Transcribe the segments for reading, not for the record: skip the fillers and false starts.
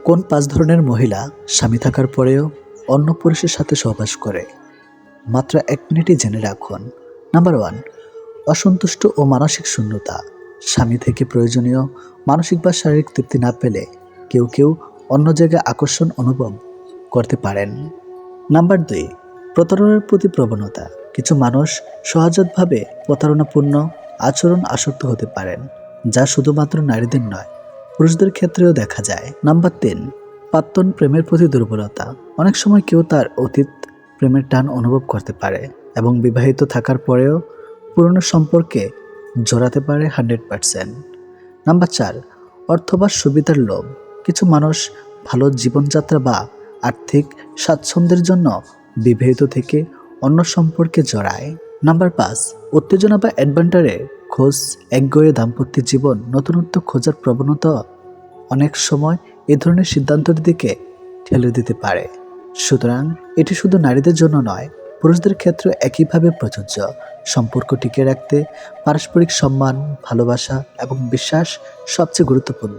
কোন ৫ ধরনের মহিলা স্বামী থাকার পরেও অন্য পুরুষের সাথে সহবাস করে? মাত্র ১ মিনিটই জেনে রাখুন। নাম্বার 1, অসন্তুষ্ট ও মানসিক শূন্যতা। স্বামী থেকে প্রয়োজনীয় মানসিক বা শারীরিক তৃপ্তি না পেলে কেউ অন্য জায়গায় আকর্ষণ অনুভব করতে পারেন। নাম্বার 2, প্রতারণার প্রতি প্রবণতা। কিছু মানুষ সহজাতভাবে প্রতারণাপূর্ণ আচরণ আসক্ত হতে পারেন, যা শুধুমাত্র নারীদের নয়, পুরুষদের ক্ষেত্রেও দেখা যায়। নাম্বার 3, প্রাক্তন প্রেমের প্রতি দুর্বলতা। অনেক সময় কেউ তার অতীত প্রেমের টান অনুভব করতে পারে এবং বিবাহিত থাকার পরেও পুরনো সম্পর্কে জড়াতে পারে 100%। নাম্বার 4, অর্থ বা সুবিধার লোভ। কিছু মানুষ ভালো জীবনযাত্রা বা আর্থিক স্বাচ্ছন্দ্যের জন্য বিবাহিত থেকে অন্য সম্পর্কে জড়ায়। নাম্বার 5, উত্তেজনা বা অ্যাডভেঞ্চারের খোঁজ। একগুঁয়ে দাম্পত্য জীবন নতুনত্ব খোঁজার প্রবণতা অনেক সময় এ ধরনের সিদ্ধান্তের দিকে ঠেলে দিতে পারে। সুতরাং এটি শুধু নারীদের জন্য নয়, পুরুষদের ক্ষেত্রে একইভাবে প্রযোজ্য। সম্পর্ক টিকিয়ে রাখতে পারস্পরিক সম্মান, ভালোবাসা এবং বিশ্বাস সবচেয়ে গুরুত্বপূর্ণ।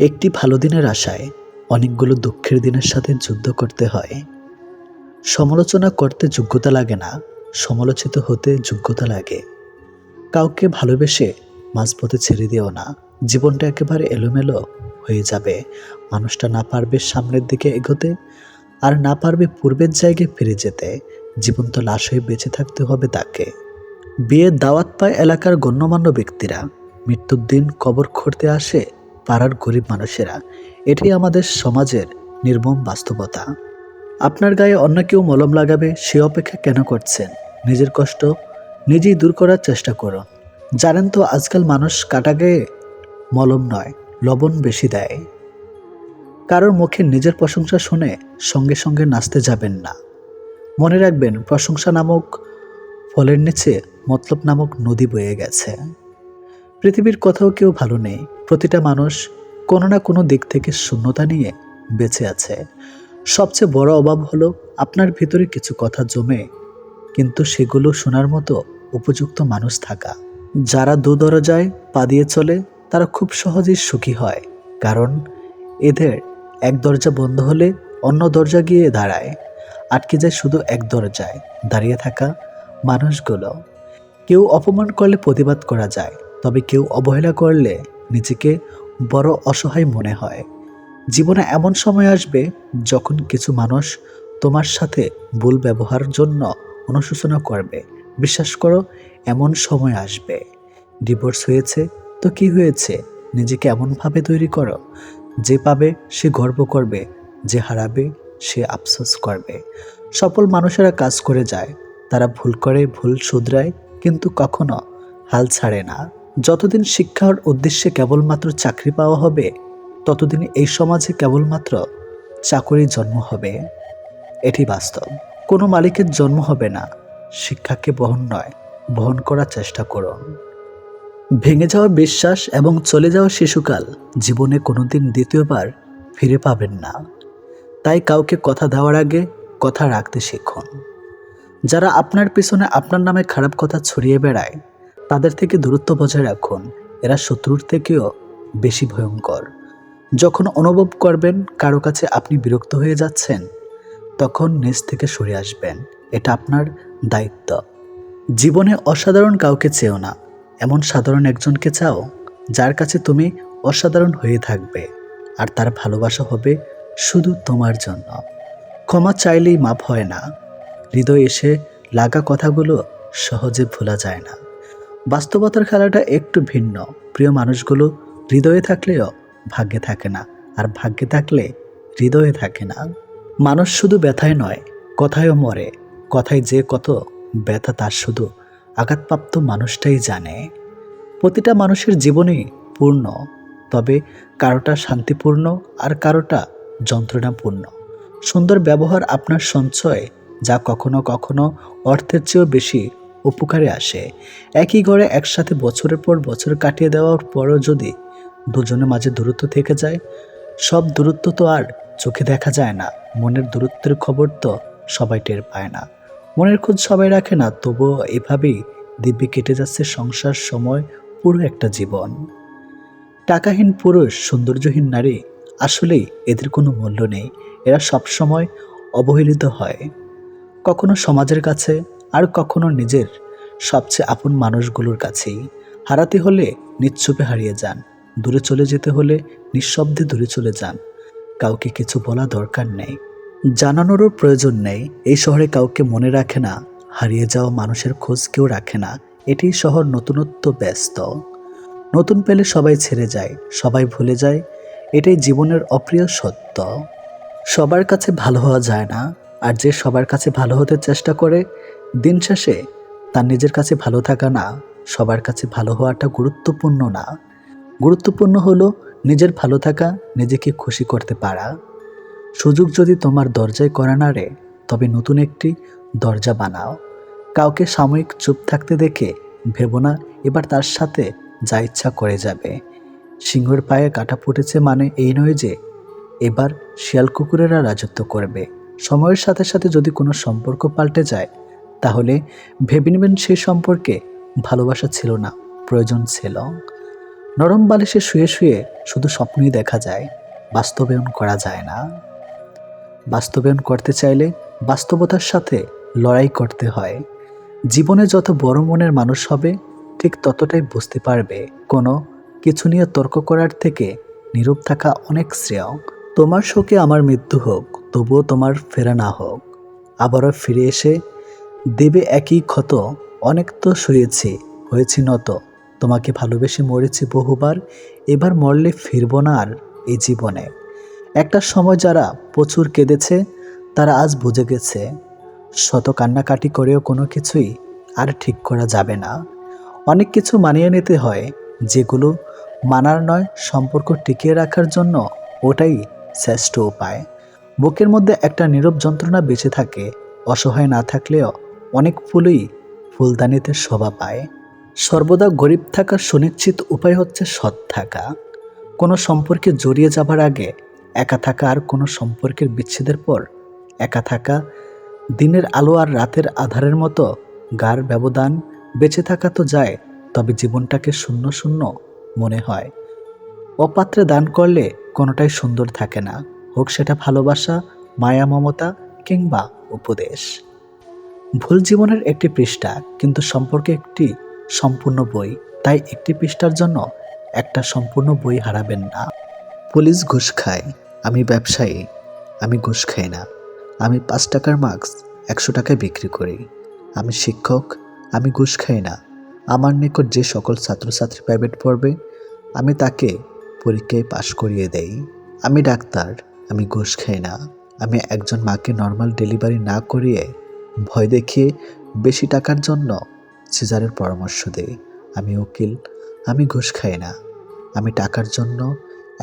একটি ভালো দিনের আশায় অনেকগুলো দুঃখের দিনের সাথে যুদ্ধ করতে হয়। সমালোচনা করতে যোগ্যতা লাগে না, সমালোচিত হতে যোগ্যতা লাগে। কাউকে ভালোবেসে মাঝপথে ছেড়ে দিও না। জীবনটা একেবারে এলোমেলো হয়ে যাবে। মানুষটা না পারবে সামনের দিকে এগোতে, আর না পারবে পূর্বের জায়গায় ফিরে যেতে। জীবন্ত লাশ হয়ে বেঁচে থাকতে হবে তাকে। বিয়ের দাওয়াত পায় এলাকার গণ্যমান্য ব্যক্তিরা, মৃত্যুর দিন কবর খুঁড়তে আসে পাড়ার গরিব মানুষেরা। এটি আমাদের সমাজের নির্মম বাস্তবতা। আপনার গায়ে অন্য কেউ মলম লাগাবে সে অপেক্ষা কেন করছেন? নিজের কষ্ট নিজেই দূর করার চেষ্টা করুন। জানেন তো আজকাল মানুষ কাটা গায়ে মলম নয়, লবণ বেশি দেয়। কারোর মুখে নিজের প্রশংসা শুনে সঙ্গে সঙ্গে নাচতে যাবেন না। মনে রাখবেন, প্রশংসা নামক ফলের নিচে মতলব নামক নদী বয়ে গেছে। পৃথিবীর কোথাও কেউ ভালো নেই। প্রতিটা মানুষ কোনো না কোনো দিক থেকে শূন্যতা নিয়ে বেঁচে আছে। সবচেয়ে বড় অভাব হলো আপনার ভিতরে কিছু কথা জমে কিন্তু সেগুলো শোনার মতো উপযুক্ত মানুষ থাকা। যারা দু দরজায় পা দিয়ে চলে তারা খুব সহজেই সুখী হয়, কারণ এদের এক দরজা বন্ধ হলে অন্য দরজা গিয়ে দাঁড়ায়। আটকে যায় শুধু এক দরজায় দাঁড়িয়ে থাকা মানুষগুলো। কেউ অপমান করলে প্রতিবাদ করা যায়, তবে কেউ অবহেলা করলে নিজেকে বড় অসহায় মনে হয়। জীবনে এমন সময় আসবে যখন কিছু মানুষ তোমার সাথে ভুল ব্যবহারের জন্য অনুশোচনা করবে। বিশ্বাস করো, এমন সময় আসবে। ডিভোর্স হয়েছে তো কি হয়েছে, নিজেকে এমনভাবে তৈরি করো যে পাবে সে গর্ব করবে, যে হারাবে সে আফসোস করবে। সফল মানুষেরা কাজ করে যায়, তারা ভুল করে, ভুল শুধরায়, কিন্তু কখনো হাল ছাড়ে না। যতদিন শিক্ষার উদ্দেশ্যে কেবলমাত্র চাকরি পাওয়া হবে, ততদিন এই সমাজে কেবলমাত্র চাকরির জন্ম হবে। এটি বাস্তব। কোনো মালিকের জন্ম হবে না। শিক্ষাকে বহন করার চেষ্টা করুন। ভেঙে যাওয়া বিশ্বাস এবং চলে যাওয়া শিশুকাল জীবনে কোনোদিন দ্বিতীয়বার ফিরে পাবেন না। তাই কাউকে কথা দেওয়ার আগে কথা রাখতে শিখুন। যারা আপনার পিছনে আপনার নামে খারাপ কথা ছড়িয়ে বেড়ায় তাদের থেকে দূরত্ব বজায় রাখুন। এরা শত্রুর থেকেও বেশি ভয়ঙ্কর। যখন অনুভব করবেন কারো কাছে আপনি বিরক্ত হয়ে যাচ্ছেন, তখন নিজ থেকে সরে আসবেন। এটা আপনার দায়িত্ব। জীবনে অসাধারণ কাউকে চেও না, এমন সাধারণ একজনকে চাও যার কাছে তুমি অসাধারণ হয়ে থাকবে, আর তার ভালোবাসা হবে শুধু তোমার জন্য। ক্ষমা চাইলেই মাপ হয় না। হৃদয়ে এসে লাগা কথাগুলো সহজে ভোলা যায় না। বাস্তবতার খেলাটা একটু ভিন্ন। প্রিয় মানুষগুলো হৃদয়ে থাকলেও ভাগ্যে থাকে না, আর ভাগ্যে থাকলে হৃদয়ে থাকে না। মানুষ শুধু ব্যথায় নয়, কথায়ও মরে। কথায় যে কত ব্যথা তার শুধু আঘাতপ্রাপ্ত মানুষটাই জানে। প্রতিটা মানুষের জীবনই পূর্ণ, তবে কারোটা শান্তিপূর্ণ আর কারোটা যন্ত্রণাপূর্ণ। সুন্দর ব্যবহার আপনার সঞ্চয়, যা কখনো কখনো অর্থের চেয়েও বেশি উপকারে আসে। একই ঘরে একসাথে বছরের পর বছর কাটিয়ে দেওয়ার পরও যদি দুজনের মাঝে দূরত্ব থেকে যায়, সব দূরত্ব তো আর চোখে দেখা যায় না। মনের দূরত্বের খবর তো সবাই টের পায় না। মনের খোঁজ সবাই রাখে না, তবুও এভাবেই দিব্যি কেটে যাচ্ছে সংসার, সময়, পুরো একটা জীবন। টাকাহীন পুরুষ, সৌন্দর্যহীন নারী, আসলেই এদের কোনো মূল্য নেই। এরা সবসময় অবহেলিত হয়, কখনো সমাজের কাছে, আর কখনো নিজের সবচেয়ে আপন মানুষগুলোর কাছেই। হারাতে হলে নিশ্চুপে হারিয়ে যান, দূরে চলে যেতে হলে নিঃশব্দে দূরে চলে যান। কাউকে কিছু বলা দরকার নেই, জানানোরও প্রয়োজন নেই। এই শহরে কাউকে মনে রাখে না, হারিয়ে যাওয়া মানুষের খোঁজ কেউ রাখে না। এটি শহর নতুনত্ব ব্যস্ত, নতুন পেলে সবাই ছেড়ে যায়, সবাই ভুলে যায়। এটাই জীবনের অপ্রিয় সত্য। সবার কাছে ভালো হওয়া যায় না, আর যে সবার কাছে ভালো হতে চেষ্টা করে, দিন শেষে তার নিজের কাছে ভালো থাকা না। সবার কাছে ভালো হওয়াটা গুরুত্বপূর্ণ না, গুরুত্বপূর্ণ হলো নিজের ভালো থাকা, নিজেকে খুশি করতে পারা। সুযোগ যদি তোমার দরজায় করা নাড়ে, তবে নতুন একটি দরজা বানাও। কাউকে সাময়িক চুপ থাকতে দেখে ভেবো না এবার তার সাথে যা ইচ্ছা করে যাবে। সিংহের পায়ে কাঁটা ফুটেছে মানে এই নয় যে এবার শিয়াল কুকুরেরা রাজত্ব করবে। সময়ের সাথে সাথে যদি কোনো সম্পর্ক পাল্টে যায়, তাহলে ভেবে নেবেন সেই সম্পর্কে ভালোবাসা ছিল না, প্রয়োজন ছিল। নরম বালিশে শুয়ে শুয়ে শুধু স্বপ্নই দেখা যায়, বাস্তবায়ন করা যায় না। বাস্তবায়ন করতে চাইলে বাস্তবতার সাথে লড়াই করতে হয়। জীবনে যত বড় মনের মানুষ হবে, ঠিক ততটাই বুঝতে পারবে কোনো কিছু নিয়ে তর্ক করার থেকে নীরব থাকা অনেক শ্রেয়। তোমার শোকে আমার মৃত্যু হোক, তবুও তোমার ফেরা না হোক। আবারও ফিরে এসে দেবে একই ক্ষত। অনেক তো সয়েছি, হয়েছি নত, তোমাকে ভালোবেসে মরেছি বহুবার। এবার মরলে ফিরব না আর এই জীবনে। একটা সময় যারা প্রচুর কেঁদেছে, তারা আজ বুঝে গেছে শত কান্নাকাটি করেও কোনো কিছুই আর ঠিক করা যাবে না। অনেক কিছু মানিয়ে নিতে হয়, যেগুলো মানার নয়, সম্পর্ক টিকিয়ে রাখার জন্য ওটাই শ্রেষ্ঠ উপায়। বুকের মধ্যে একটা নীরব যন্ত্রণা বেঁচে থাকে, অসহায় না থাকলেও অনেক ফুলই ফুলদানিতে শোভা পায়। সর্বদা গরিব থাকার সুনিশ্চিত উপায় হচ্ছে সৎ থাকা। কোনো সম্পর্কে জড়িয়ে যাবার আগে একা থাকা, আর কোনো সম্পর্কের বিচ্ছেদের পর একা থাকা। দিনের আলো আর রাতের আধারের মতো গাঢ় ব্যবধান। বেঁচে থাকা তো যায়, তবে জীবনটাকে শূন্য শূন্য মনে হয়। অপাত্রে দান করলে কোনোটাই সুন্দর থাকে না, হোক সেটা ভালোবাসা, মায়া, মমতা কিংবা উপদেশ। ভুল জীবনের একটি পৃষ্ঠা, কিন্তু সম্পর্কে একটি সম্পূর্ণ বই। তাই একটি পৃষ্ঠার জন্য একটা সম্পূর্ণ বই হারাবেন না। পুলিশ ঘুষ খায়, আমি ব্যবসায়ী, আমি ঘুষ খাই না। আমি 5 টাকার মাস্ক 100 টাকায় বিক্রি করি। আমি শিক্ষক, আমি ঘুষ খাই না। আমার নিকট যে সকল ছাত্রছাত্রী প্রাইভেট পড়বে, আমি তাকে পরীক্ষায় পাশ করিয়ে দেই। আমি ডাক্তার, আমি ঘুষ খাই না। আমি একজন মাকে নর্মাল ডেলিভারি না করিয়ে ভয় দেখিয়ে বেশি টাকার জন্য সিজারের পরামর্শ দেই। আমি উকিল, আমি ঘুষ খাই না। আমি টাকার জন্য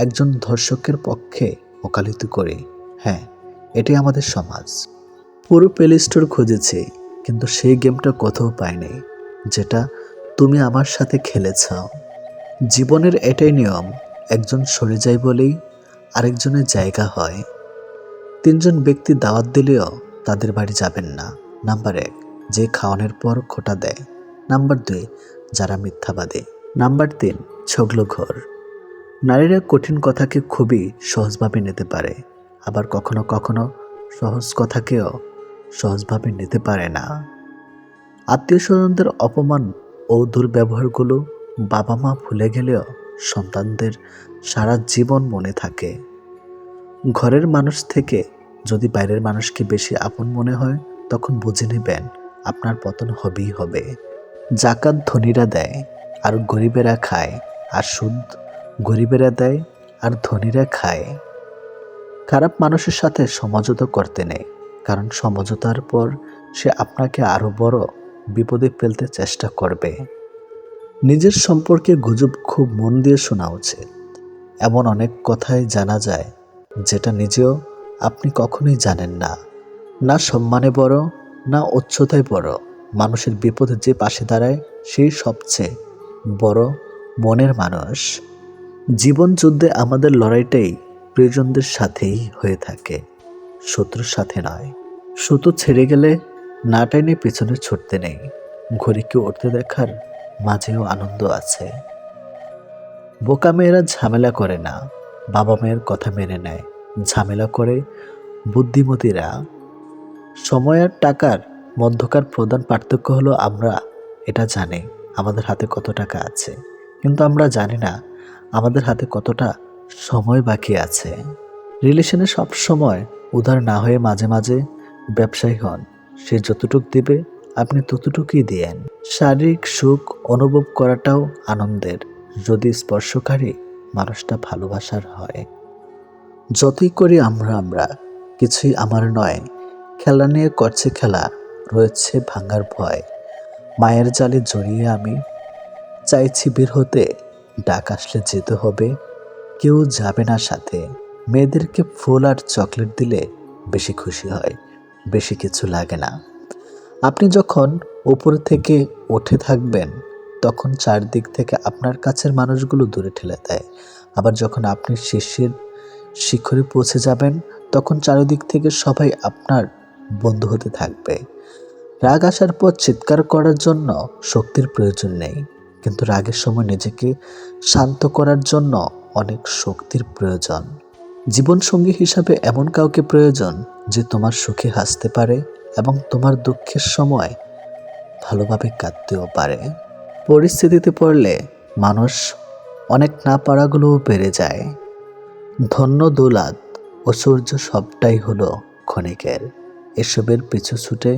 একজন ধর্ষকের পক্ষে ওকালতি করি। হ্যাঁ, এটাই আমাদের সমাজ। পুরো প্লে স্টোর খুঁজেছি, কিন্তু সেই গেমটা কোথাও পাইনি, যেটা তুমি আমার সাথে খেলেছ। জীবনের এটাই নিয়ম, একজন সরে যায় বলেই আরেকজনের জায়গা হয়। 3 জন ব্যক্তি দাওয়াত দিলেও তাদের বাড়ি যাবেন না। নাম্বার 1, যে খাওয়ানোর পর খোঁটা দেয়। নাম্বার 2, যারা মিথ্যাবাদী। নাম্বার 3, ছগলঘর। নারীরা কঠিন কথাকে খুবই সহজভাবে নিতে পারে, আবার কখনো কখনো সহজ কথাকেও সহজভাবে নিতে পারে না। আত্মীয় স্বজনদের অপমান ও দুর্ব্যবহারগুলো বাবা মা ভুলে গেলেও সন্তানদের সারা জীবন মনে থাকে। ঘরের মানুষ থেকে যদি বাইরের মানুষকে বেশি আপন মনে হয়, তখন বুঝে নেবেন আপনার পতন হবেই হবে। জাকাত ধনীরা দেয় আর গরিবেরা খায়, আর সুদ গরিবেরা দেয় আর ধনীরা খায়। খারাপ মানুষের সাথে সমঝোতা করতে নেই, কারণ সমঝোতার পর সে আপনাকে আরো বড় বিপদে ফেলতে চেষ্টা করবে। নিজের সম্পর্কে গুজব খুব মন দিয়ে শোনা উচিত। এমন অনেক কথাই জানা যায় যেটা নিজেও আপনি কখনোই জানেন না। না সম্মানে বড়, না উচ্চতায় বড়, মানুষের বিপদে যে পাশে দাঁড়ায় সেই সবচেয়ে বড় মনের মানুষ। জীবন যুদ্ধে আমাদের লড়াইটাই প্রিয়জনদের সাথেই হয়ে থাকে, শত্রুর সাথে নয়। সুতো ছেড়ে গেলে না টেনে পেছনে ছুটতে নেই, ঘড়িকে উঠতে দেখার মাঝেও আনন্দ আছে। বোকা মেয়েরা ঝামেলা করে না, বাবা মায়ের কথা মেনে নেয়, ঝামেলা করে বুদ্ধিমতীরা। সময় আর টাকার মধ্যকার প্রধান পার্থক্য হলো আমরা এটা জানি আমাদের হাতে কত টাকা আছে, কিন্তু আমরা জানি না আমাদের হাতে কতটা সময় বাকি আছে। রিলেশনে সব সময় উদার না হয়ে মাঝে মাঝে ব্যবসায়ী হন। সে যতটুক দেবে আপনি ততটুকুই দিয়েন। শারীরিক সুখ অনুভব করাটাও আনন্দের, যদি স্পর্শকারী মানুষটা ভালোবাসার হয়। যতই করি আমরা কিছুই আমার নয়, খেলা নিয়ে করছে খেলা, রয়েছে ভাঙার ভয়। মায়ের জালে জড়িয়ে আমি চাইছি বের হতে, ডাক আসলে যেতে হবে, কেউ যাবে না সাথে। মেয়েদেরকে ফুল আর চকলেট দিলে বেশি খুশি হয়, বেশি কিছু লাগে না। আপনি যখন উপর থেকে উঠে থাকবেন তখন চারদিক থেকে আপনার কাছের মানুষগুলো দূরে ঠেলে দেয়। আবার যখন আপনি শিখরে পৌঁছে যাবেন তখন চারিদিক থেকে সবাই আপনার বন্ধু হতে থাকবে। রাগ আসার পর চিৎকার করার জন্য শক্তির প্রয়োজন নেই, কিন্তু রাগের সময় নিজেকে শান্ত করার জন্য অনেক শক্তির প্রয়োজন। জীবনসঙ্গী হিসাবে এমন কাউকে প্রয়োজন যে তোমার সুখে হাসতে পারে এবং তোমার দুঃখের সময় ভালোভাবে কাঁদতেও পারে। পরিস্থিতিতে পড়লে মানুষ অনেক না পারাগুলোও বেড়ে যায়। ধন্য দৌলত ঐশ্বর্য সবটাই হলো ক্ষণিকের। এসবের পিছু ছুটে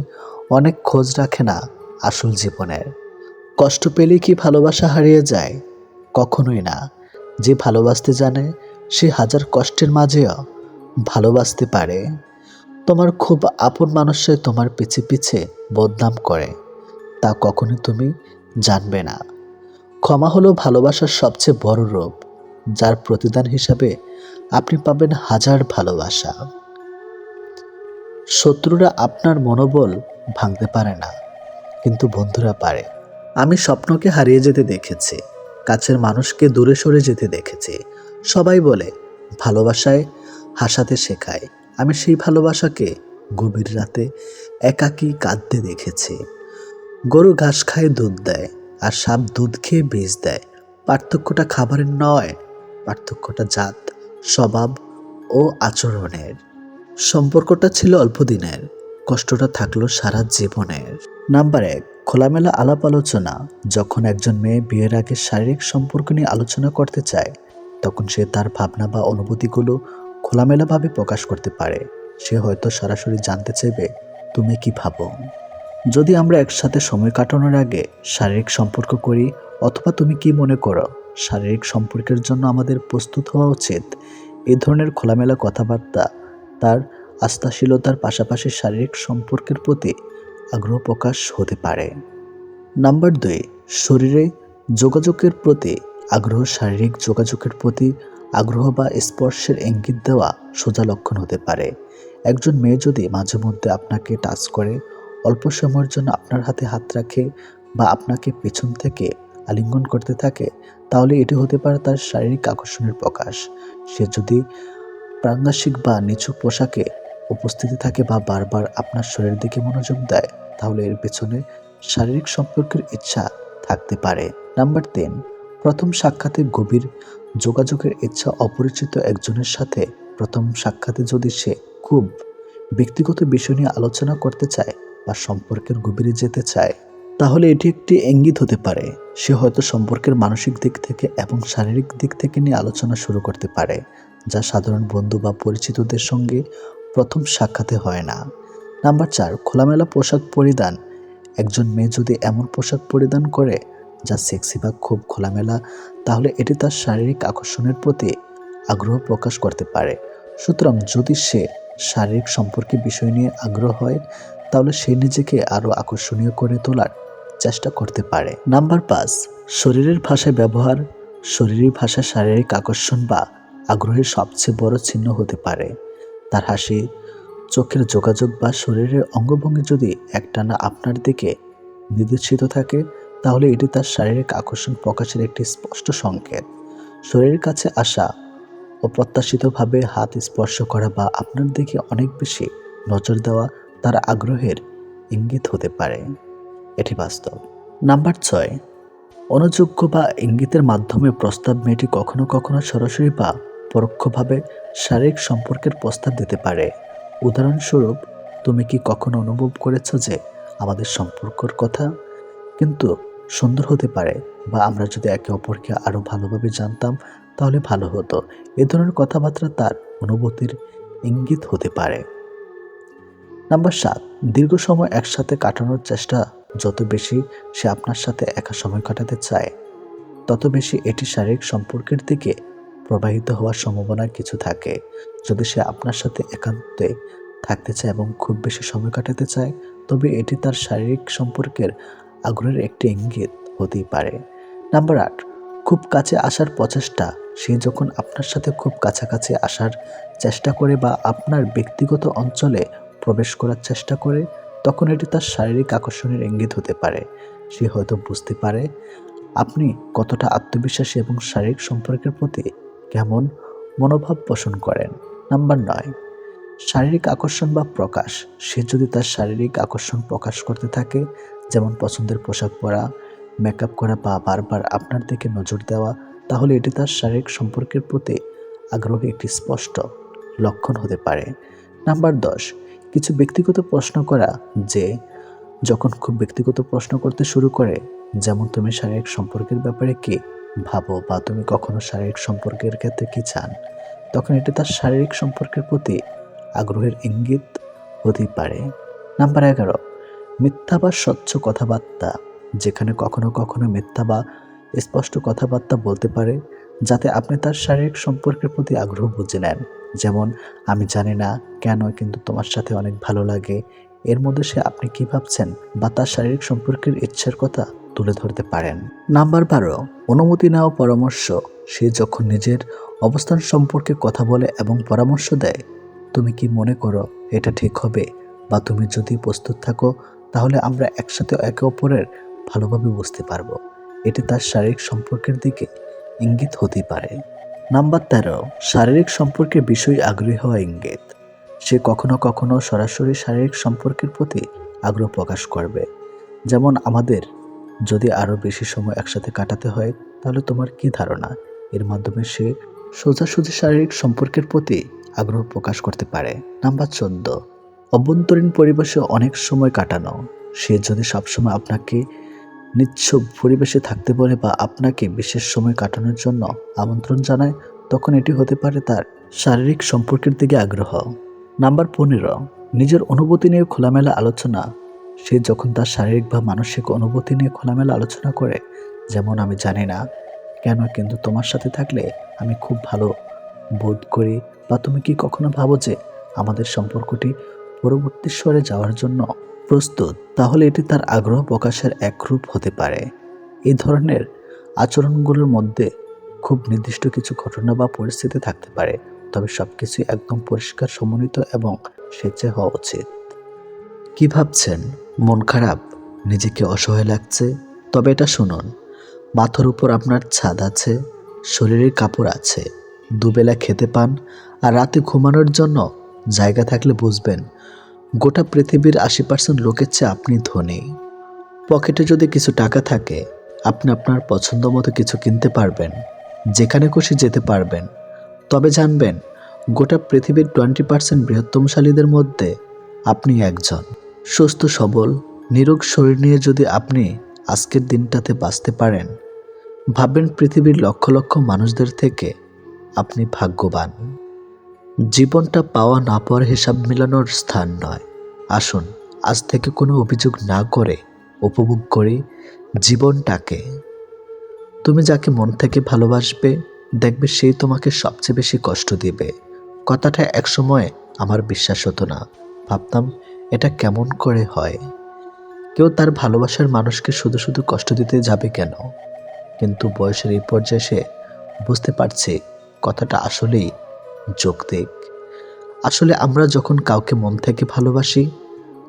অনেক খোঁজ রাখে না আসল জীবনের। কষ্ট পেলেই কি ভালোবাসা হারিয়ে যায়? কখনোই না। যে ভালোবাসতে জানে সে হাজার কষ্টের মাঝেও ভালোবাসতে পারে। তোমার খুব আপন মানুষে তোমার পিছে পিছে বদনাম করে, তা কখনোই তুমি জানবে না। ক্ষমা হলো ভালোবাসার সবচেয়ে বড় রূপ, যার প্রতিদান হিসাবে আপনি পাবেন হাজার ভালোবাসা। শত্রুরা আপনার মনোবল ভাঙতে পারে না, কিন্তু বন্ধুরা পারে। আমি স্বপ্নকে হারিয়ে যেতে দেখেছি, কাছের মানুষকে দূরে সরে যেতে দেখেছি। সবাই বলে ভালোবাসায় হাসাতে শেখায়। আমি সেই ভালোবাসাকে গভীর রাতে একাকী কাঁদতে দেখেছি। গরু ঘাস খায়, দুধ দেয়, আর সাপ দুধ খেয়ে বীজ দেয়। পার্থক্যটা খাবারের নয়, পার্থক্যটা জাত, স্বভাব ও আচরণের। সম্পর্কটা ছিল অল্প দিনের, কষ্টটা থাকলো সারা জীবনের। নাম্বার 1, খোলামেলা আলাপ আলোচনা। যখন একজন মেয়ে বিয়ের আগে শারীরিক সম্পর্ক নিয়ে আলোচনা করতে চায় তখন সে তার ভাবনা বা অনুভূতিগুলো খোলামেলাভাবে প্রকাশ করতে পারে। সে হয়তো সরাসরি জানতে চাইবে তুমি কি ভাবো। যদি আমরা একসাথে সময় কাটানোর আগে শারীরিক সম্পর্ক করি, অথবা তুমি কি মনে করো, শারীরিক সম্পর্কের জন্য আমাদের প্রস্তুত হওয়া উচিত। এই ধরনের খোলামেলা কথাবার্তা তার আস্থাশীলতার পাশাপাশি শারীরিক সম্পর্কের প্রতি আগ্রহ প্রকাশ হতে পারে। নাম্বার 2, শরীরে যোগাযোগের প্রতি আগ্রহ। শারীরিক যোগাযোগের প্রতি আগ্রহ বা স্পর্শের ইঙ্গিত দেওয়া সোজা লক্ষণ হতে পারে। একজন মেয়ে যদি মাঝে মধ্যে আপনাকে টাচ করে, অল্প সময়ের জন্য আপনার হাতে হাত রাখে বা আপনাকে পেছন থেকে আলিঙ্গন করতে থাকে, তাহলে এটি হতে পারে তার শারীরিক আকর্ষণের প্রকাশ। সে যদি প্রাঙ্গাসিক বা নিচু পোশাকে উপস্থিতি থাকে বা বারবার আপনার শরীরের দিকে মনোযোগ দেয়, তাহলে এর পেছনে শারীরিক সম্পর্কের ইচ্ছা থাকতে পারে। নাম্বার 3, প্রথম সাক্ষাতে গভীর যোগাযোগের ইচ্ছা। অপরিচিত একজনের সাথে প্রথম সাক্ষাতে যদি সে খুব ব্যক্তিগত বিষয় নিয়ে আলোচনা করতে চায় বা সম্পর্কের গভীরে যেতে চায়, তাহলে এটি একটি ইঙ্গিত হতে পারে সে হয়তো সম্পর্কের মানসিক দিক থেকে এবং শারীরিক দিক থেকে নিয়ে আলোচনা শুরু করতে পারে, যা সাধারণ বন্ধু বা পরিচিতদের সঙ্গে প্রথম সাক্ষাতে হয় না। নাম্বার 4, খোলামেলা পোশাক পরিধান। একজন মেয়ে যদি এমন পোশাক পরিধান করে যা সেক্সি বা খুব খোলামেলা, তাহলে এটি তার শারীরিক আকর্ষণের প্রতি আগ্রহ প্রকাশ করতে পারে। সুতরাং যদি সে শারীরিক সম্পর্কে বিষয় নিয়ে আগ্রহ হয়, তাহলে সে নিজেকে আরও আকর্ষণীয় করে তোলার চেষ্টা করতে পারে। নাম্বার 5, শরীরের ভাষায় ব্যবহার। শরীরী ভাষা শারীরিক আকর্ষণ বা আগ্রহের সবচেয়ে বড় চিহ্ন হতে পারে। তার হাসি, চোখের যোগাযোগ বা শরীরের অঙ্গভঙ্গি যদি একটানা আপনার দিকে নির্দেশিত থাকে, তাহলে এটি তার শারীরিক আকর্ষণ প্রকাশের একটি স্পষ্ট সংকেত। শরীরের কাছে আসা, অপ্রত্যাশিতভাবে হাত স্পর্শ করা বা আপনার দিকে অনেক বেশি নজর দেওয়া তার আগ্রহের ইঙ্গিত হতে পারে। এটি বাস্তব। নাম্বার 6, অনুযোগ্য বা ইঙ্গিতের মাধ্যমে প্রস্তাব। মেয়েটি কখনো কখনো সরাসরি বা পরোক্ষভাবে শারীরিক সম্পর্কের প্রস্তাব দিতে পারে। উদাহরণস্বরূপ, তুমি কি কখনো অনুভব করেছো যে আমাদের সম্পর্কের কথা কিন্তু সুন্দর হতে পারে, বা আমরা যদি একে অপরকে আরও ভালোভাবে জানতাম তাহলে ভালো হতো। এ ধরনের কথাবার্তা তার অনুভূতির ইঙ্গিত হতে পারে। নাম্বার 7, দীর্ঘ সময় একসাথে কাটানোর চেষ্টা। যত বেশি সে আপনার সাথে একা সময় কাটাতে চায়, তত বেশি এটি শারীরিক সম্পর্কের দিকে প্রবাহিত হওয়ার সম্ভাবনা কিছু থাকে। যদি সে আপনার সাথে একান্তে থাকতে চায় এবং খুব বেশি সময় কাটাতে চায়, তবে এটি তার শারীরিক সম্পর্কের আগ্রহের একটি ইঙ্গিত হতেই পারে। নাম্বার 8, খুব কাছে আসার প্রচেষ্টা। সে যখন আপনার সাথে খুব কাছাকাছি আসার চেষ্টা করে বা আপনার ব্যক্তিগত অঞ্চলে প্রবেশ করার চেষ্টা করে, তখন এটি তার শারীরিক আকর্ষণের ইঙ্গিত হতে পারে। সে হয়তো বুঝতে পারে আপনি কতটা আত্মবিশ্বাসী এবং শারীরিক সম্পর্কের প্রতি কেমন মনোভাব পোষণ করেন। নাম্বার 9, শারীরিক আকর্ষণ বা প্রকাশ। সে যদি তার শারীরিক আকর্ষণ প্রকাশ করতে থাকে, যেমন পছন্দের পোশাক পরা, মেকআপ করা বা বারবার আপনার দিকে নজর দেওয়া, তাহলে এটি তার শারীরিক সম্পর্কের প্রতি আগ্রহে একটি স্পষ্ট লক্ষণ হতে পারে। নাম্বার 10, কিছু ব্যক্তিগত প্রশ্ন করা। যে যখন খুব ব্যক্তিগত প্রশ্ন করতে শুরু করে, যেমন তুমি শারীরিক সম্পর্কের ব্যাপারে কি ভাবো বা তুমি কখনো শারীরিক সম্পর্কের ক্ষেত্রে কি চান, তখন এটি তার শারীরিক সম্পর্কের প্রতি আগ্রহের ইঙ্গিত হতেই পারে। নাম্বার 11, মিথ্যা বা স্বচ্ছ কথাবার্তা। যেখানে কখনো কখনো মিথ্যা বা স্পষ্ট কথাবার্তা বলতে পারে, যাতে আপনি তার শারীরিক সম্পর্কের প্রতি আগ্রহ বুঝে নেন। যেমন, আমি জানি না কেন, কিন্তু তোমার সাথে অনেক ভালো লাগে। এর মধ্যে সে আপনি কি ভাবছেন বা তার শারীরিক সম্পর্কের ইচ্ছার কথা তুলে ধরতে পারেন। নাম্বার 12, অনুমতি নেওয়া পরামর্শ। সে যখন নিজের অবস্থান সম্পর্কে কথা বলে এবং পরামর্শ দেয়, তুমি কি মনে করো এটা ঠিক হবে, বা তুমি যদি প্রস্তুত থাকো তাহলে আমরা একসাথে একে অপরের ভালোভাবে বুঝতে পারবো, এটি তার শারীরিক সম্পর্কের দিকে ইঙ্গিত হতে পারে। নাম্বার 13, শারীরিক সম্পর্কের বিষয়ে আগ্রহী হওয়া ইঙ্গিত। সে কখনো কখনো সরাসরি শারীরিক সম্পর্কের প্রতি আগ্রহ প্রকাশ করবে, যেমন, আমাদের যদি আরও বেশি সময় একসাথে কাটাতে হয়, তাহলে তোমার কি ধারণা। এর মাধ্যমে সে সোজাসুজি শারীরিক সম্পর্কের প্রতি আগ্রহ প্রকাশ করতে পারে। নাম্বার 14, অভ্যন্তরীণ পরিবেশে অনেক সময় কাটানো। সে যদি সবসময় আপনাকে নিশ্চুপ পরিবেশে থাকতে বলে বা আপনাকে বিশেষ সময় কাটানোর জন্য আমন্ত্রণ জানায়, তখন এটি হতে পারে তার শারীরিক সম্পর্কের দিকে আগ্রহ। নাম্বার 15, নিজের অনুভূতি নিয়ে খোলামেলা আলোচনা। সে যখন তার শারীরিক বা মানসিক অনুভূতি নিয়ে খোলামেলা আলোচনা করে, যেমন, আমি জানি না কেন, কিন্তু তোমার সাথে থাকলে আমি খুব ভালো বোধ করি, বা তুমি কি কখনো ভাবো যে আমাদের সম্পর্কটি পরবর্তী স্তরে যাওয়ার জন্য প্রস্তুত, তাহলে এটি তার আগ্রহ প্রকাশের এক রূপ হতে পারে। এই ধরনের আচরণগুলোর মধ্যে খুব নির্দিষ্ট কিছু ঘটনা বা পরিস্থিতি থাকতে পারে, তবে সবকিছুই একদম পরিষ্কার, সমন্বিত এবং স্বেচ্ছায় হওয়া উচিত। কি ভাবছেন? মন খারাপ? নিজেকে অসহায় লাগছে? তবে এটা শুনুন, মাথার উপর আপনার ছাদ আছে, শরীরের কাপড় আছে, দুবেলা খেতে পান, আর রাতে ঘুমানোর জন্য জায়গা থাকলে বুঝবেন গোটা পৃথিবীর 80% লোকের চেয়ে আপনি ধনী। পকেটে যদি কিছু টাকা থাকে, আপনি আপনার পছন্দ মতো কিছু কিনতে পারবেন, যেখানে খুশি যেতে পারবেন। তবে জানবেন, গোটা পৃথিবীর 20% বৃহত্তমশালীদের মধ্যে আপনি একজন। সুস্থ সবল নিরোগ শরীর নিয়ে যদি আপনি আজকের দিনটাতে বাঁচতে পারেন, ভাববেন পৃথিবীর লক্ষ লক্ষ মানুষদের থেকে আপনি ভাগ্যবান। জীবনটা পাওয়া না পাওয়ার হিসাব মেলানোর স্থান নয়। আসুন আজ থেকে কোনো অভিযোগ না করে উপভোগ করি জীবনটাকে। তুমি যাকে মন থেকে ভালোবাসবে, দেখবে সেই তোমাকে সবচেয়ে বেশি কষ্ট দিবে। কথাটা একসময় আমার বিশ্বাস হতো না, ভাবতাম এটা কেমন করে হয়, কেউ তার ভালোবাসার মানুষকে শুধু শুধু কষ্ট দিতে যাবে কেন। কিন্তু বয়সের এই পর্যায়ে এসে বুঝতে পারছি কথাটা আসলেই যৌক্তিক। আসলে আমরা যখন কাউকে মন থেকে ভালোবাসি,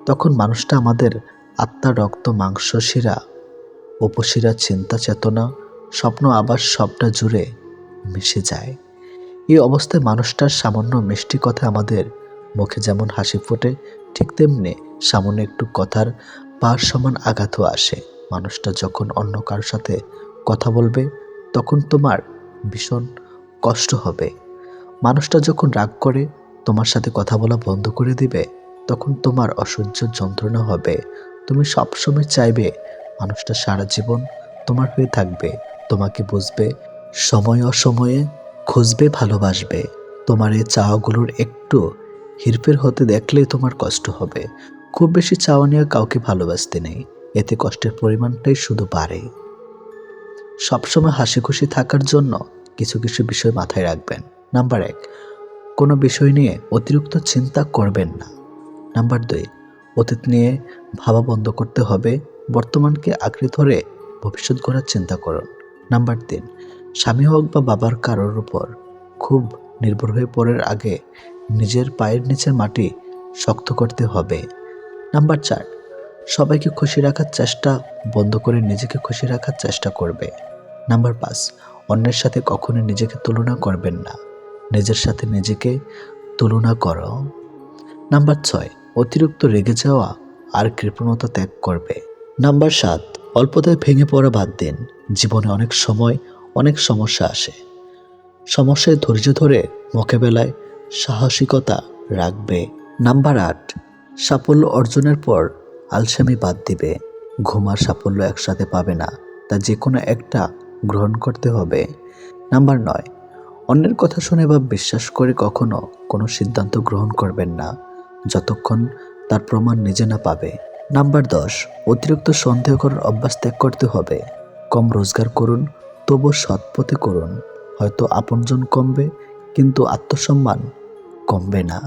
তখন মানুষটা আমাদের আত্মা, রক্ত, মাংস, শিরা, উপশিরা, চিন্তা, চেতনা, স্বপ্ন, আবার সবটা জুড়ে মিশে যায়। এই অবস্থায় মানুষটার সামান্য মিষ্টি কথা আমাদের মুখে যেমন হাসি ফোটে, ঠিক তেমনি সামান্য একটু কথার পার সমান আঘাতও আসে। মানুষটা যখন অন্য কারোর সাথে কথা বলবে, তখন তোমার ভীষণ কষ্ট হবে। মানুষটা যখন রাগ করে তোমার সাথে কথা বলা বন্ধ করে দিবে, তখন তোমার অসহ্য যন্ত্রণা হবে। তুমি সবসময় চাইবে মানুষটা সারা জীবন তোমার হয়ে থাকবে, তোমাকে বুঝবে, সময় অসময়ে খুঁজবে, ভালোবাসবে। তোমার এই চাওয়াগুলোর একটু হেরফের হতে দেখলেই তোমার কষ্ট হবে। খুব বেশি চাওয়া নিয়ে কাউকে ভালোবাসতে নেই, এতে কষ্টের পরিমাণটাই শুধু বাড়ে। সবসময় হাসি খুশি থাকার জন্য কিছু কিছু বিষয় মাথায় রাখবেন। নাম্বার 1, কোনো বিষয় নিয়ে অতিরিক্ত চিন্তা করবেন না। নাম্বার 2, অতীত নিয়ে ভাবা বন্ধ করতে হবে, বর্তমানকে আঁকড়ে ধরে ভবিষ্যৎ গড়ার চিন্তা করুন। নাম্বার 3, স্বামী হোক বা বাবার কারোর উপর খুব নির্ভর হয়ে পড়ার আগে নিজের পায়ের নিচের মাটি শক্ত করতে হবে। নাম্বার 4, সবাইকে খুশি রাখার চেষ্টা বন্ধ করে নিজেকে খুশি রাখার চেষ্টা করবে। নাম্বার 5, অন্যের সাথে কখনোই নিজেকে তুলনা করবেন না, নিজের সাথে নিজেকে তুলনা করো। নাম্বার 6, অতিরিক্ত রেগে যাওয়া আর কৃপণতা ত্যাগ করবে। নাম্বার 7, অল্পতায় ভেঙে পড়া বাদ দিন। জীবনে অনেক সময় অনেক সমস্যা আসে, সমস্যায় ধৈর্য ধরে মোকাবেলায় সাহসিকতা রাখবে। নাম্বার 8, সাফল্য অর্জনের পর আলসেমি বাদ দিবে। ঘুম আর সাফল্য একসাথে পাবে না, তা যে কোনো একটা গ্রহণ করতে হবে। নাম্বার 9, অন্যের কথা শুনে বা বিশ্বাস করে কখনো কোনো সিদ্ধান্ত গ্রহণ করবেন না, যতক্ষণ তার প্রমাণ নিজে না পাবে। নাম্বার 10, অতিরিক্ত সন্দেহ করার অভ্যাস ত্যাগ করতে হবে। কম রোজগার করুন, তবু সৎ পথে করুন। হয়তো আপনজন কমবে, কিন্তু আত্মসম্মান কমবে না।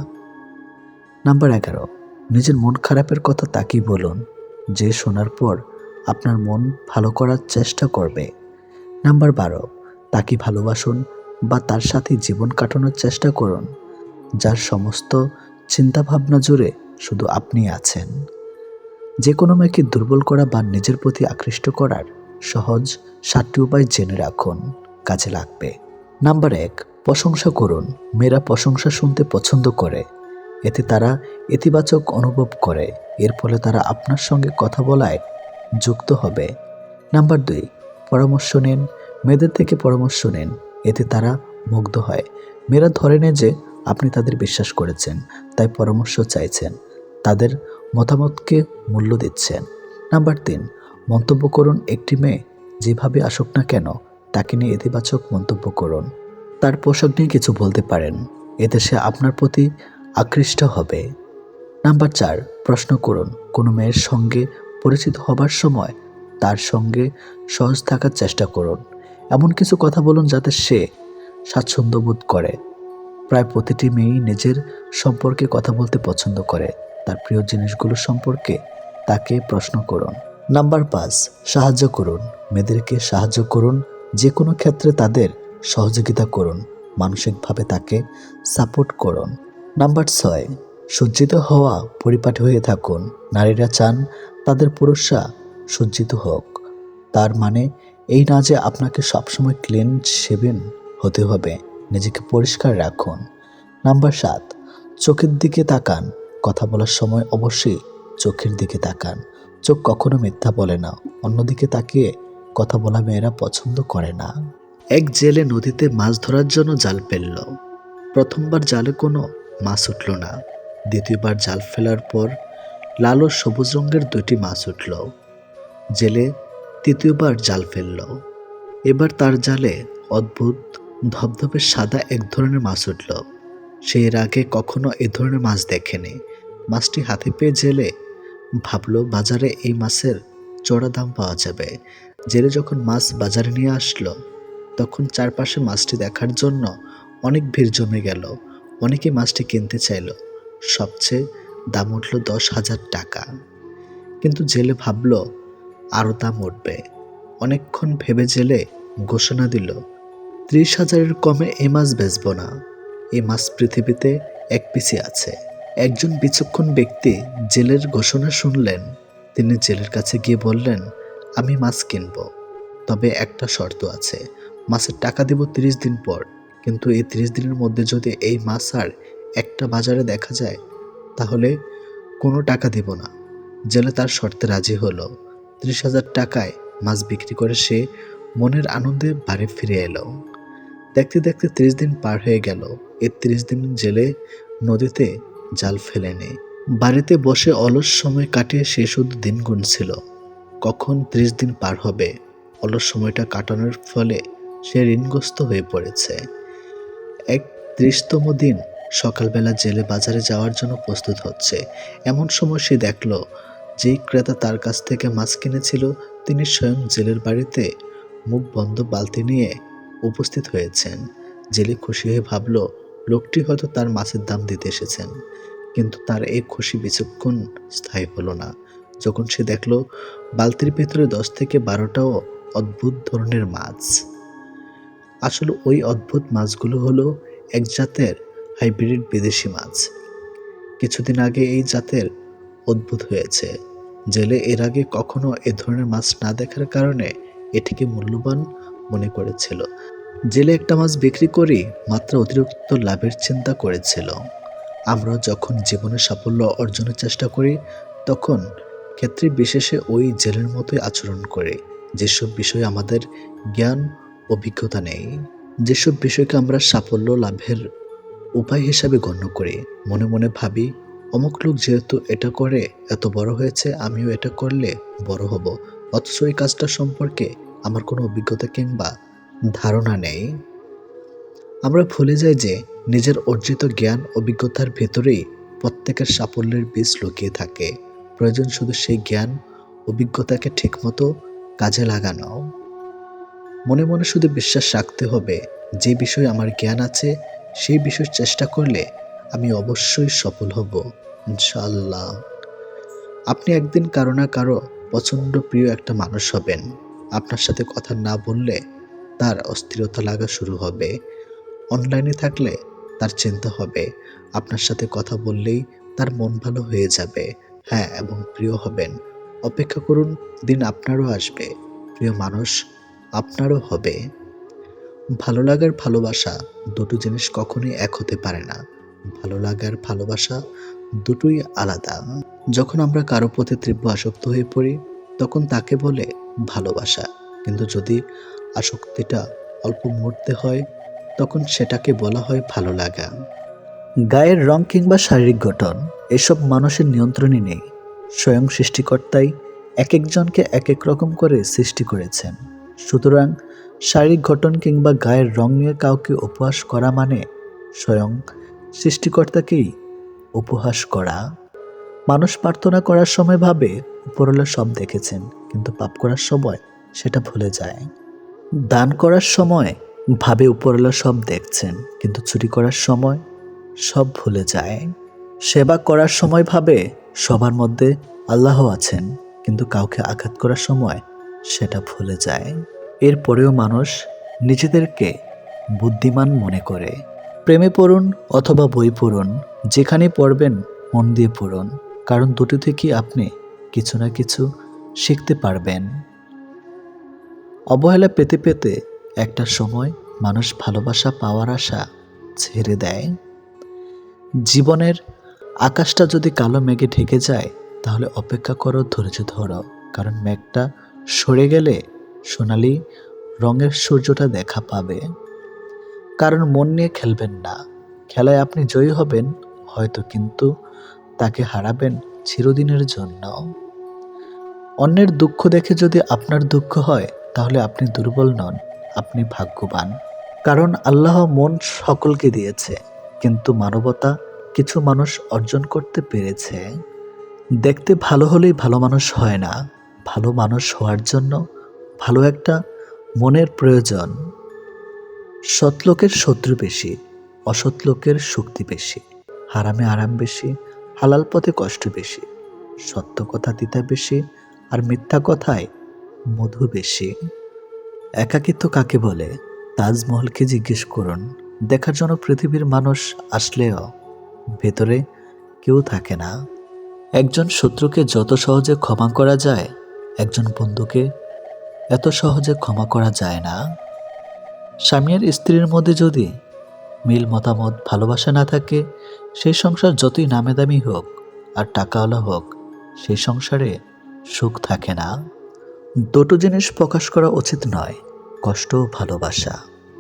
নাম্বার 11, নিজের মন খারাপের কথা তাকেই বলুন, যে শোনার পর আপনার মন ভালো করার চেষ্টা করবে। নাম্বার 12, তাকে ভালোবাসুন বা তার সাথে জীবন কাটানোর চেষ্টা করুন, যার সমস্ত চিন্তাভাবনা জুড়ে শুধু আপনি আছেন। যে কোনো মেয়েকে দুর্বল করা বা নিজের প্রতি আকৃষ্ট করার সহজ 7টি উপায় জেনে রাখুন, কাজে লাগবে। নাম্বার 1, প্রশংসা করুন। মেয়েরা প্রশংসা শুনতে পছন্দ করে, এতে তারা ইতিবাচক অনুভব করে, এর ফলে তারা আপনার সঙ্গে কথা বলায় যুক্ত হবে। নাম্বার 2, পরামর্শ নিন। মেয়েদের থেকে পরামর্শ নিন, এতে তারা মুগ্ধ হয়। মেয়েরা ধরে নেয় যে আপনি তাদের বিশ্বাস করেছেন, তাই পরামর্শ চাইছেন, তাদের মতামতকে মূল্য দিচ্ছেন। নাম্বার 3, মন্তব্য করুন। একটি মেয়ে যেভাবে আসুক না কেন, তাকে নিয়ে ইতিবাচক মন্তব্য করুন। তার পোশাক নিয়ে কিছু বলতে পারেন, এতে সে আপনার প্রতি আকৃষ্ট হবে। নাম্বার 4, প্রশ্ন করুন। কোনো মেয়ের সঙ্গে পরিচিত হবার সময় তার সঙ্গে সহজ থাকার চেষ্টা করুন। এমন কিছু কথা বলুন যাতে সে স্বাচ্ছন্দ্য বোধ করে। প্রায় প্রতিটি মেয়েই নিজের সম্পর্কে কথা বলতে পছন্দ করে, তার প্রিয় জিনিসগুলো সম্পর্কে তাকে প্রশ্ন করুন। নাম্বার 5, সাহায্য করুন। মেয়েদেরকে সাহায্য করুন, যে কোনো ক্ষেত্রে তাদের সহযোগিতা করুন, মানসিকভাবে তাকে সাপোর্ট করুন। নাম্বার 6, সজ্জিত হওয়া পরিপাটি হয়ে থাকুন। নারীরা চান তাদের পুরুষরা সজ্জিত হোক, তার মানে এই না যে আপনাকে সবসময় ক্লিন শেভেন হতে হবে, নিজেকে পরিষ্কার রাখুন। নাম্বার 7, চোখের দিকে তাকান। কথা বলার সময় অবশ্যই চোখের দিকে তাকান, চোখ কখনো মিথ্যা বলে না। অন্যদিকে তাকিয়ে কথা বলা মেয়েরা পছন্দ করে না। এক জেলে নদীতে মাছ ধরার জন্য জাল ফেলল। প্রথমবার জালে কোনো মাছ উঠল না, দ্বিতীয়বার জাল ফেলার পর লাল ও সবুজ রঙের 2টি মাছ উঠল। জেলে তৃতীয়বার জাল ফেলল, এবার তার জালে অদ্ভুত ধবধবে সাদা এক ধরনের মাছ উঠল। সে এর আগে কখনো এ ধরনের মাছ দেখেনি। মাছটি হাতে পেয়ে জেলে ভাবলো বাজারে এই মাছের চড়া দাম পাওয়া যাবে। জেলে যখন মাছ বাজারে নিয়ে আসলো, তখন চারপাশে মাছটি দেখার জন্য অনেক ভিড় জমে গেল। অনেকে মাছটি কিনতে চাইল। সবচেয়ে দাম উঠল 10,000 টাকা। কিন্তু জেলে ভাবলো আরও দাম উঠবে। অনেকক্ষণ ভেবে জেলে ঘোষণা দিল, 30,000-এর কমে এই মাছ বেচব না। এই মাছ পৃথিবীতে এক পিসি আছে। একজন বিচক্ষণ ব্যক্তি জেলের ঘোষণা শুনলেন। তিনি জেলের কাছে গিয়ে বললেন, আমি মাছ কিনব, তবে একটা শর্ত আছে। মাছের টাকা দেব 30 দিন পর, কিন্তু এই 30 দিনের মধ্যে যদি এই মাছ আর একটা বাজারে দেখা যায়, তাহলে কোনো টাকা দেব না। জেলে তার শর্তে রাজি হলো। 30,000 টাকায় মাছ বিক্রি করে সে মনের আনন্দে বাড়ি ফিরে এলো। দেখতে দেখতে 30 দিন পার হয়ে গেল। এ 30 দিন জেলে নদীতে জাল ফেলে নেয়। বাড়িতে বসে অলস সময় কাটিয়ে সে শুধু দিন গুনছিল, কখন 30 দিন পার হবে। অলস সময়টা কাটানোর ফলে সে ঋণগ্রস্ত হয়ে পড়েছে। 31তম দিন সকালবেলা জেলে বাজারে যাওয়ার জন্য প্রস্তুত হচ্ছে। এমন সময় সে দেখল যেই ক্রেতা তার কাছ থেকে মাছ কিনেছিল তিনি স্বয়ং জেলের বাড়িতে মুখ বন্ধ বালতি নিয়ে উপস্থিত হয়েছেন। জেলে খুশি হয়ে ভাবল লোকটি হয়তো তার মাছের দাম দিতে এসেছেন। কিন্তু তার এই খুশি বেশিক্ষণ স্থায়ী হলো না। যখন সে দেখল বালতির ভেতরে 10 থেকে 12টাও অদ্ভুত ধরনের মাছ। আসলে ওই অদ্ভুত মাছগুলো হলো এক জাতের হাইব্রিড বিদেশি মাছ। কিছুদিন আগে এই জাতের উদ্ভূত হয়েছে। জেলে এর আগে কখনো এ ধরনের মাছ না দেখার কারণে এটিকে মূল্যবান মনে করেছিল। জেলে একটা মাছ বিক্রি করে মাত্র অতিরিক্ত লাভের চিন্তা করেছিল। আমরা যখন জীবনে সাফল্য অর্জনের চেষ্টা করি তখন ক্ষেত্রে বিশেষে ওই জেলের মতোই আচরণ করে। যেসব বিষয়ে আমাদের জ্ঞান অভিজ্ঞতা নেই, যেসব বিষয়কে আমরা সাফল্য লাভের উপায় হিসাবে গণ্য করি, মনে মনে ভাবি অমুক লোক যেহেতু এটা করে এত বড় হয়েছে, আমিও এটা করলে বড় হব, অথচ এই কাজটা সম্পর্কে আমার কোনো অভিজ্ঞতা কিংবা ধারণা নেই। আমরা ভুলে যাই যে নিজের অর্জিত জ্ঞান অভিজ্ঞতার ভেতরেই প্রত্যেকের সাফল্যের বীজ লুকিয়ে থাকে। প্রয়োজন শুধু সেই জ্ঞান অভিজ্ঞতাকে ঠিকমতো কাজে লাগানো। মনে মনে শুধু বিশ্বাস রাখতে হবে যে বিষয়ে আমার জ্ঞান আছে সেই বিষয়ে চেষ্টা করলে আমি অবশ্যই সফল হব, ইনশাআল্লাহ। আপনি একদিন কারো না কারো প্রচণ্ড প্রিয় একটা মানুষ হবেন। আপনার সাথে কথা না বললে তার অস্থিরতা লাগা শুরু হবে। অনলাইনে থাকলে তার চিন্তা হবে, আপনার সাথে কথা বললেই তার মন ভালো হয়ে যাবে। হ্যাঁ, এবং প্রিয় হবেন। অপেক্ষা করুন, দিন আপনারও আসবে, প্রিয় মানুষ আপনারও হবে। ভালো লাগার ভালোবাসা দুটো জিনিস কখনোই এক হতে পারে না। ভালো লাগার ভালোবাসা দুটোই আলাদা। যখন আমরা কারো প্রতি তীব্র আসক্ত হয়ে পড়ি তখন তাকে বলে ভালোবাসা, কিন্তু যদি আসক্তিটা অল্প মুহূর্তে হয় তখন সেটাকে বলা হয় ভালো লাগা। গায়ের রং কিংবা শারীরিক গঠন এসব মানুষের নিয়ন্ত্রণে নেই। স্বয়ং সৃষ্টিকর্তাই এক একজনকে এক এক রকম করে সৃষ্টি করেছেন। সুতরাং শারীরিক গঠন কিংবা গায়ের রং নিয়ে কাউকে উপহাস করা মানে স্বয়ং সৃষ্টিকর্তাকেই উপহাস করা। মানুষ প্রার্থনা করার সময় ভাবে উপরওয়ালা সব দেখেছেন, কিন্তু পাপ করার সময় সেটা ভুলে যায়। দান করার সময় ভাবে উপরওয়ালা সব দেখছেন, কিন্তু চুরি করার সময় সব ভুলে যায়। সেবা করার সময় ভাবে সবার মধ্যে আল্লাহ আছেন, কিন্তু কাউকে আঘাত করার সময় সেটা ভুলে যায়। এরপরেও মানুষ নিজেদেরকে বুদ্ধিমান মনে করে। প্রেমে পড়ুন অথবা বই পড়ুন, যেখানে পড়বেন মন দিয়ে পড়ুন, কারণ দুটো থেকেই আপনি কিছু না কিছু শিখতে পারবেন। অবহেলা পেতে পেতে একটা সময় মানুষ ভালোবাসা পাওয়ার আশা ছেড়ে দেয়। জীবনের আকাশটা যদি কালো মেঘে ঢেকে যায় তাহলে অপেক্ষা করো, ধৈর্য ধরো, কারণ মেঘটা সরে গেলে সোনালি রঙের সূর্যটা দেখা পাবে। কারণ মন নিয়ে খেলবেন না, খেলায় আপনি জয়ী হবেন হয়তো, কিন্তু তাকে হারাবেন চিরদিনের জন্য। অন্যের দুঃখ দেখে যদি আপনার দুঃখ হয় তাহলে আপনি দুর্বল নন, আপনি ভাগ্যবান। কারণ আল্লাহ মন সকলকে দিয়েছে, কিন্তু মানবতা কিছু মানুষ অর্জন করতে পেরেছে। দেখতে ভালো হলেই ভালো মানুষ হয় না, ভালো মানুষ হওয়ার জন্য ভালো একটা মনের প্রয়োজন। সৎ লোকের শত্রু বেশি, অসৎ লোকের শক্তি বেশি। হারামে আরাম বেশি, হালাল পথে কষ্ট বেশি। সত্য কথা তিতা বেশি, আর মিথ্যা কথায় মধু বেশি। একাকিত্ব কাকে বলে তাজমহলকে জিজ্ঞেস করুন। দেখার জন্য পৃথিবীর মানুষ আসলেও ভেতরে কেউ থাকে না। একজন শত্রুকে যত সহজে ক্ষমা করা যায়, একজন বন্ধুকে এত সহজে ক্ষমা করা যায় না। স্বামী আর স্ত্রীর মধ্যে যদি মিল মতামত ভালোবাসা না থাকে, সেই সংসার যতই নামে দামি হোক আর টাকাওয়ালা হোক, সেই সংসারে সুখ থাকে না। দুটো জিনিস প্রকাশ করা উচিত নয়, কষ্ট ও ভালোবাসা।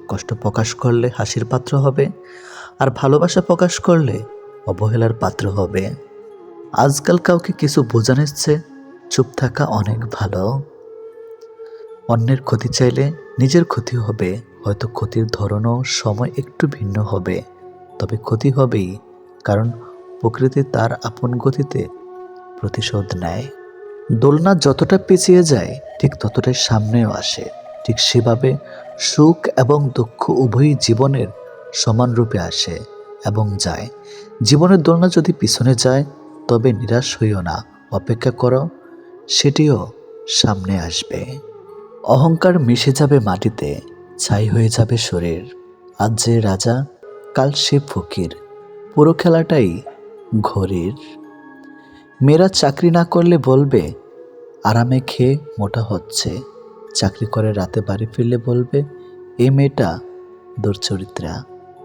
কষ্ট প্রকাশ করলে হাসির পাত্র হবে, আর ভালোবাসা প্রকাশ করলে অবহেলার পাত্র হবে। আজকাল কাউকে কিছু বোঝানোর চেয়ে চুপ থাকা অনেক ভালো। অন্যের ক্ষতি চাইলে নিজের ক্ষতি হবে, হয়তো ক্ষতির ধরনও সময় একটু ভিন্ন হবে, তবে ক্ষতি হবেই, কারণ প্রকৃতি তার আপন গতিতে প্রতিশোধ নেয়। দোলনা যতটা পেঁচিয়ে যায় ঠিক ততটাই সামনেও আসে। ঠিক সেভাবে সুখ এবং দুঃখ উভয়ই জীবনের সমান রূপে আসে এবং যায়। জীবনের দোলনা যদি পিছনে যায় তবে নিরাশ হইও না, অপেক্ষা করো, সেটিও সামনে আসবে। অহংকার মিশে যাবে মাটিতে, ছাই হয়ে যাবে শরীর। আজ যে রাজা, কাল সে ফকির, পুরো খেলাটাই ঘড়ির। মেয়েরা চাকরি না করলে বলবে আরামে খেয়ে মোটা হচ্ছে, চাকরি করে রাতে বাড়ি ফিরলে বলবে এই মেয়েটা দুর্চরিত্রা।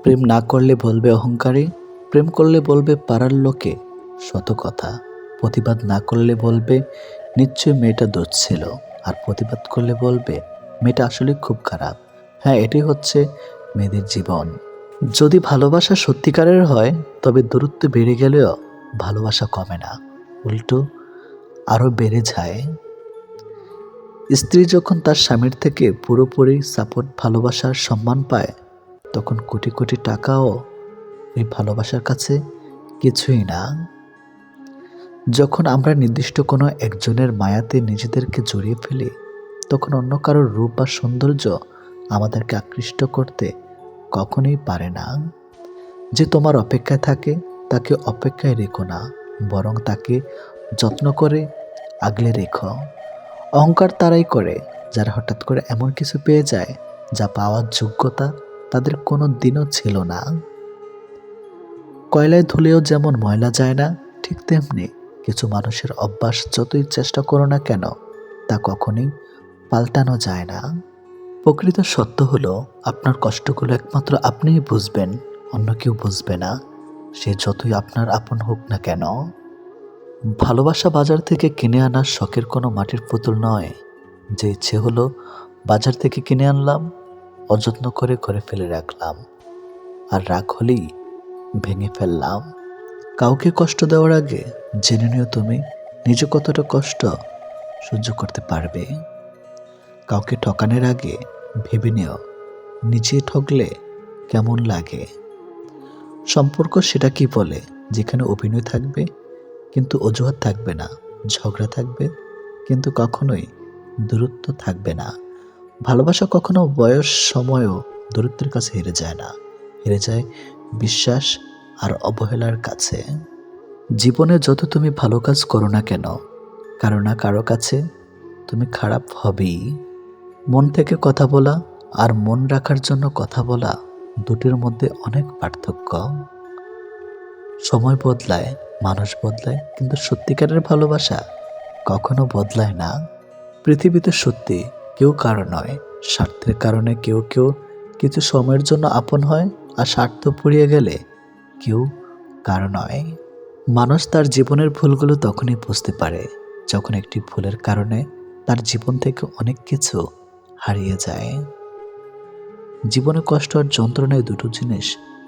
প্রেম না করলে বলবে অহংকারী, প্রেম করলে বলবে পাড়ার লোকে শত কথা। প্রতিবাদ না করলে বলবে নিশ্চয় মেয়েটা দোষ ছিল, আর প্রতিবাদ করলে বলবে মেয়েটা আসলে খুব খারাপ। হ্যাঁ, এটাই হচ্ছে মেয়েদের জীবন। যদি ভালোবাসা সত্যিকারের হয় তবে দূরত্ব বেড়ে গেলেও ভালোবাসা কমে না, উল্টো আরও বেড়ে যায়। স্ত্রী যখন তার স্বামীর থেকে পুরোপুরি সাপোর্ট, ভালোবাসার সম্মান পায়, তখন কোটি কোটি টাকাও এই ভালোবাসার কাছে কিছুই না। যখন আমরা নির্দিষ্ট কোনো একজনের মায়াতে নিজেদেরকে জড়িয়ে ফেলি, তখন অন্য কারোর রূপ বা সৌন্দর্য আমাদেরকে আকৃষ্ট করতে কখনোই পারে না। যে তোমার অপেক্ষায় থাকে তাকে অপেক্ষায় রেখো না, বরং তাকে যত্ন করে আগলে রেখো। অহংকার তারাই করে যারা হঠাৎ করে এমন কিছু পেয়ে যায় যা পাওয়ার যোগ্যতা তাদের কোনো দিনও ছিল না। কয়লায় ধুলেও যেমন ময়লা যায় না, ঠিক তেমনি কিছু মানুষের অভ্যাস যতই চেষ্টা করো না কেন তা কখনোই পাল্টানো যায় না। প্রকৃত সত্য হলো আপনার কষ্টগুলো একমাত্র আপনিই বুঝবেন, অন্য কেউ বুঝবে না, সে যতই আপনার আপন হোক না কেন। ভালোবাসা বাজার থেকে কিনে আনার শখের কোনো মাটির পুতুল নয়, যে ইচ্ছে হলো বাজার থেকে কিনে আনলাম, অযত্ন করে ঘরে ফেলে রাখলাম, আর রাগ হলেই ভেঙে ফেললাম। কাউকে কষ্ট দেওয়ার আগে জেনে নিও তুমি নিজে কতটা কষ্ট সহ্য করতে পারবে। কাউকে ঠকানোর আগে ভেবে নিও নিজে ঠকলে কেমন লাগে। সম্পর্ক সেটা কি বলে যেখানে অভিনয় থাকবে কিন্তু অজুহাত থাকবে না, ঝগড়া থাকবে কিন্তু কখনোই দূরত্ব থাকবে না। ভালোবাসা কখনো বয়স সময়ও দূরত্বের কাছে হেরে যায় না, হেরে যায় বিশ্বাস আর অবহেলার কাছে। জীবনে যত তুমি ভালো কাজ করো না কেন, কারো না কারো কাছে তুমি খারাপ হবেই। মন থেকে কথা বলা আর মন রাখার জন্য কথা বলা, দুটির মধ্যে অনেক পার্থক্য। সময় বদলায়, মানুষ বদলায়, কিন্তু সত্যিকারের ভালোবাসা কখনো বদলায় না। পৃথিবীতে সত্যি কেউ কারো নয়, স্বার্থের কারণে কেউ কেউ কিছু সময়ের জন্য আপন হয়, আর স্বার্থ পুড়িয়ে গেলে কেউ কারো নয়। মানুষ তার জীবনের ভুলগুলো তখনই বুঝতে পারে যখন একটি ভুলের কারণে তার জীবন থেকে অনেক কিছু হারিয়ে যায়। জীবনে কষ্ট আর যন্ত্রণায় দুটো জিনিস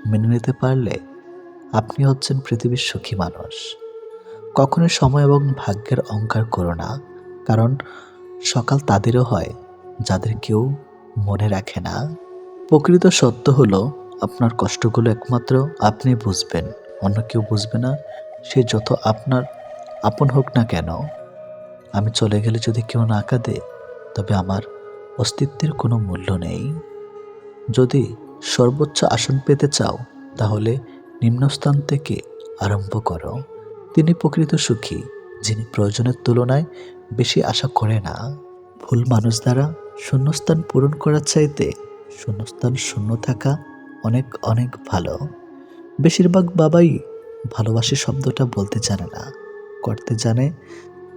মেনে নিতে পারলে আপনি হচ্ছেন পৃথিবীর সুখী মানুষ। কখনো সময় এবং ভাগ্যের অহংকার করো না, কারণ সকাল তাদেরও হয় যাদের কেউ মনে রাখে না। প্রকৃত সত্য হলো আপনার কষ্টগুলো একমাত্র আপনি বুঝবেন, অন্য কেউ বুঝবে না, সে যত আপনার আপন হোক না কেন। আমি চলে গেলে যদি কেউ না কাঁদে তবে আমার অস্তিত্বের কোনো মূল্য নেই। যদি সর্বোচ্চ আসন পেতে চাও তাহলে নিম্নস্থান থেকে আরম্ভ করো। তিনি প্রকৃত সুখী যিনি প্রয়োজনের তুলনায় বেশি আশা করে না। ভুল মানুষ দ্বারা শূন্যস্থান পূরণ করার চাইতে শূন্যস্থান শূন্য থাকা অনেক অনেক ভালো। বেশিরভাগ বাবাই ভালোবাসি শব্দটা বলতে জানে না, করতে জানে।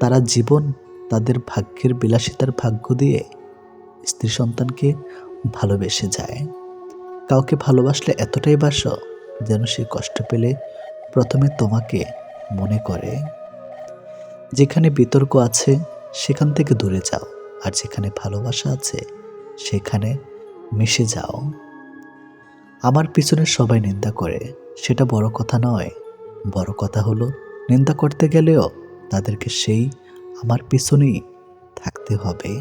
তারা জীবন তাদের ভাগ্যের বিলাসিতার ভাগ্য দিয়ে স্ত্রী সন্তানকে ভালোবেসে যায়। কাউকে ভালোবাসলে এতটাই বাসো যেন সে কষ্ট পেলে প্রথমে তোমাকে মনে করে। যেখানে বিতর্ক আছে সেখান থেকে দূরে যাও, আর যেখানে ভালোবাসা আছে সেখানে মিশে যাও। আমার পিছনে সবাই নিন্দা করে, সেটা বড় কথা নয়। বড় কথা হলো নিন্দা করতে গেলেও তাদেরকে সেই আমার পিছনেই থাকতে হবে।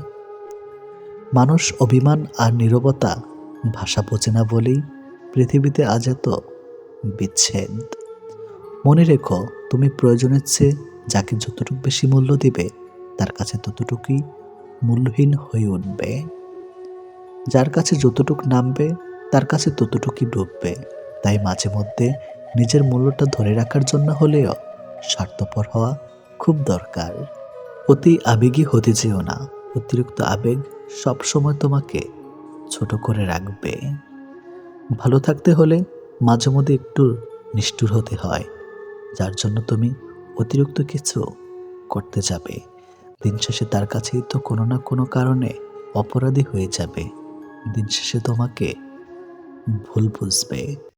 মানুষ অভিমান আর নীরবতা ভাষা বোঝে না বলেই পৃথিবীতে আজ এত বিচ্ছেদ। মনে রেখো, তুমি প্রয়োজনের চেয়ে যাকে যতটুকু বেশি মূল্য দিবে তার কাছে ততটুকুই মূল্যহীন হয়ে উঠবে। যার কাছে যতটুক নামবে তার কাছে ততটুকুই ডুববে। তাই মাঝে মধ্যে নিজের মূল্যটা ধরে রাখার জন্য হলেও স্বার্থপর হওয়া খুব দরকার। অতি আবেগী হতে যেও না। অতিরিক্ত আবেগ সবসময় তোমাকে ছোট করে রাখবে। ভালো থাকতে হলে মাঝে মধ্যে একটু নিষ্ঠুর হতে হয়, যার জন্য তুমি অতিরিক্ত কিছু করতে যাবে। দিন শেষে তার কাছেই তো কোনো না কোনো কারণে অপরাধী হয়ে যাবে। দিন শেষে তোমাকে ভুল বুঝবে।